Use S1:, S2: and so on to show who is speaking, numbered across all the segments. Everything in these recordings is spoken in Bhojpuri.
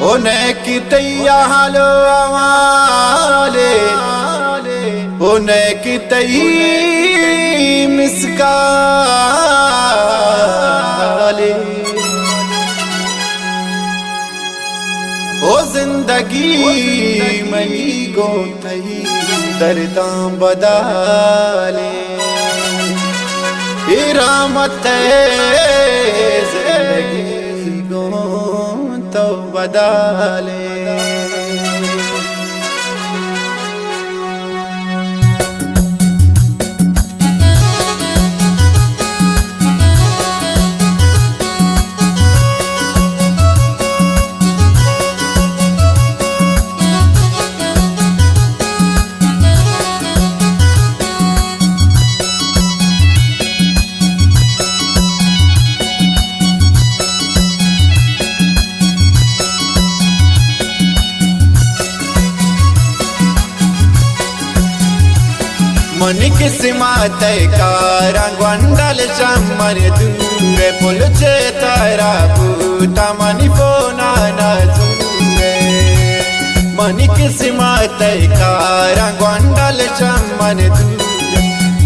S1: उन्हें की तैया हालो आवाले उन्हें की तई मिसकाले ओ जिंदगी मनी गो तई दर्दा बदाले इरामत जिंदगी गो तो बदाले मन किस्मत का रंगवंडल चमर दूर पुल चे तारा बूटा मनी फोना नजूरे मन किस्मत का रंगवंडल चमर दूर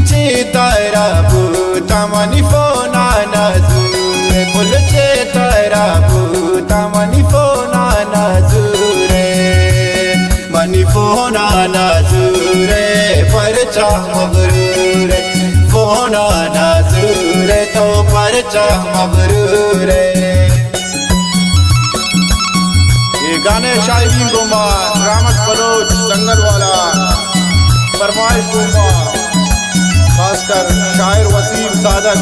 S1: चे तारा बूटा मनी फोना नजूरे पुल चे तारा बूटा मनी फोना नजूरे मनी फोना नजूरे परचा मबरूर फोना नजूर तो परचा मबरूर। ये गाने शायरी गुमा रामत बलोच जंगल वाला फरमाइश गुमा खासकर शायर वसीम सादक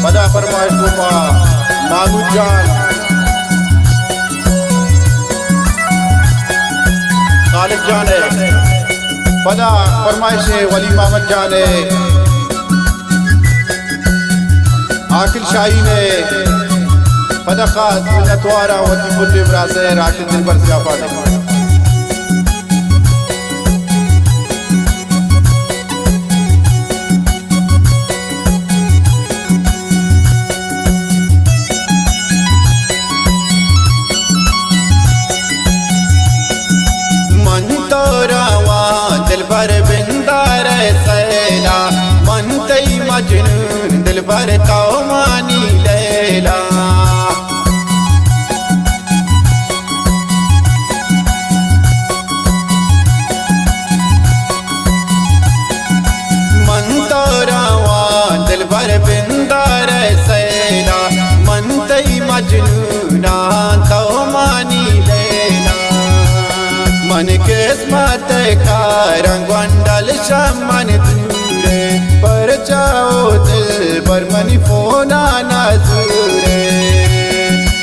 S1: बदा फरमाइश गुमा मामूद जान खालिद जान है पदा फरमाइश वली मोहम्मद जाने आकिल शाही ने पदा खास मिन्नतवारा वती बुल्ले बरासे राशिद दिलबर सियाफा ने मन तो रावा दिल भर बिंदार सैला मन तई मजनून दिल भर तो मानी लैला मन तो रावा दिल भर बिंदार सैला मन तई मजनूना तो मानी लैला मन किस्मत का रंगवंडल चमन दूरे पर जाओ दिल पर मनी फोना नजूरे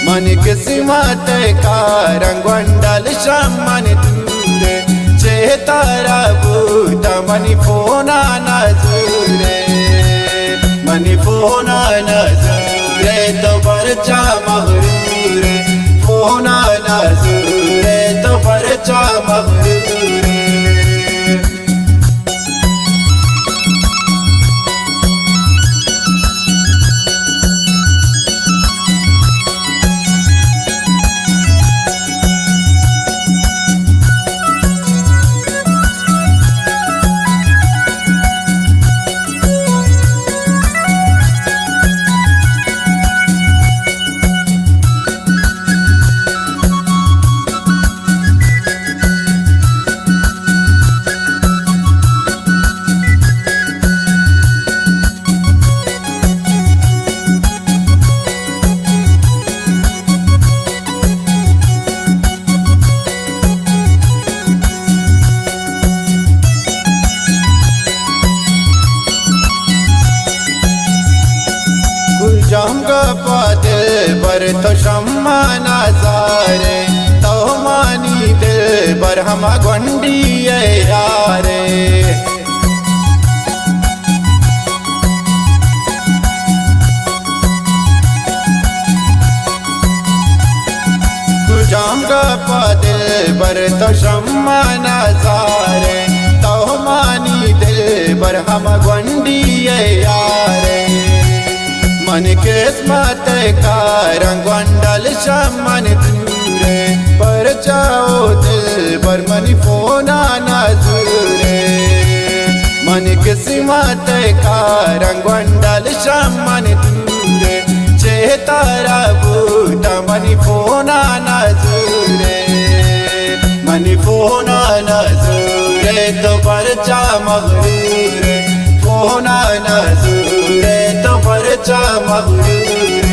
S1: मन किस्मत का रंगवंडल चमन दूरे चे तारा बूटा मनी फोना नजूरे मनी फोना नजूरे तो परचा मगरूरे फोना नजूरे तो परचा मगरूरे। जाऊंगा दिल पर तो शम्मा नजारे तो मानी दिल पर हम गुंडी यारे जाऊंगा दिल पर तो शम्मा नजारे तो मानी दिल पर हम gwandi यारे मन किस्मत का रंगवंडल शमन दूरे पर चाओ दिल पर मनी फोना नजूरे मन किस्मत का रंगवंडल शमन दूरे चेतारा बूटा मनी फोना नजूरे मनी फोना नजूरे तो परचा मगरूरे फोना नजूरे तो परचा मगरूरे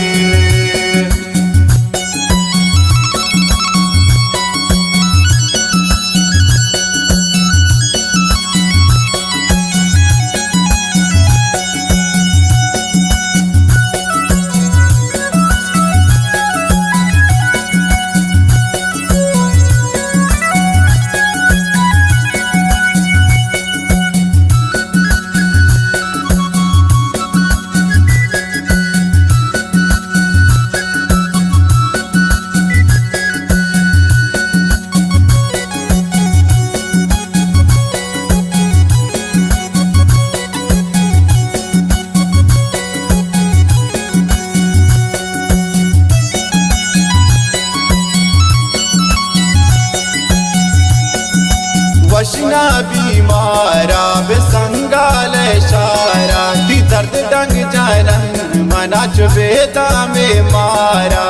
S1: वशना बीमारा बेसंगाल शारा दी दर्द डंग जानन मना चुबेता में मारा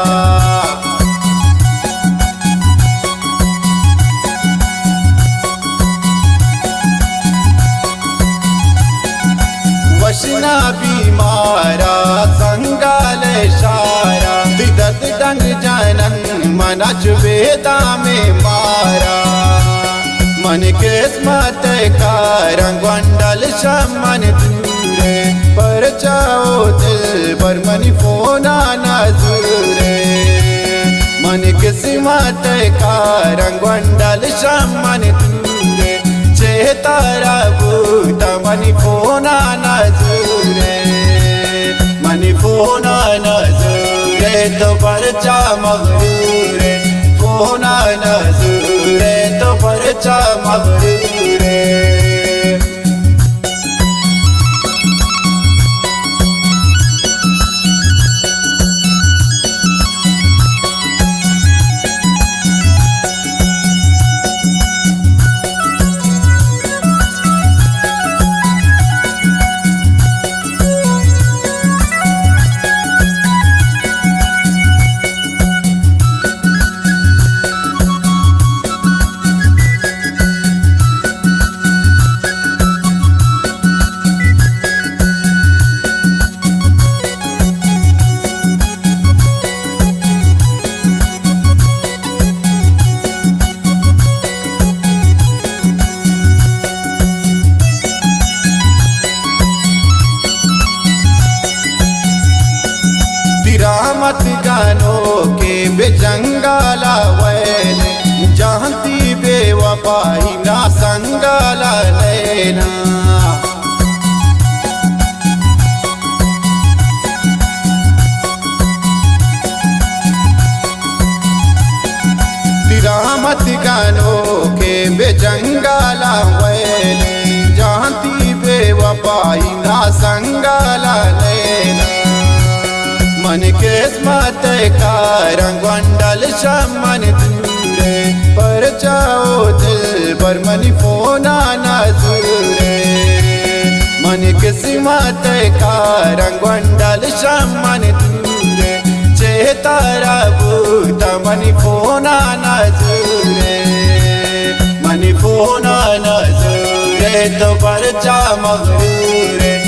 S1: वशना बीमारा संगाल शारा दी दर्द डंग जानन मना चुबेता में मारा मन किस्मत का रंगवंडल शमन दूरे पर चाओ दिल पर मनी फोना नजूरे मन किस्मत का रंगवंडल शमन दूरे चेतारा बूटा मनी फोना नजूरे मनी फोना नजूरे तो परचा मगरूरे फोना नजूरे तो परचा मगरूरे मत गानों के बेजंगाला वैले जानती बेवफाई ना संगाला लेना मत गानों के बेजंगाला वैले जानती बेवफाई ना संगाला लेना मन किस्मत का रंगवंडल शमन दूरे पर चाओ दिल पर मनी फोना नजूरे मन किस्मत का रंगवंडल शमन दूरे चेतारा बूटा मनी फोना नजूरे मनी फोना नजूरे तो परचा मगरूरे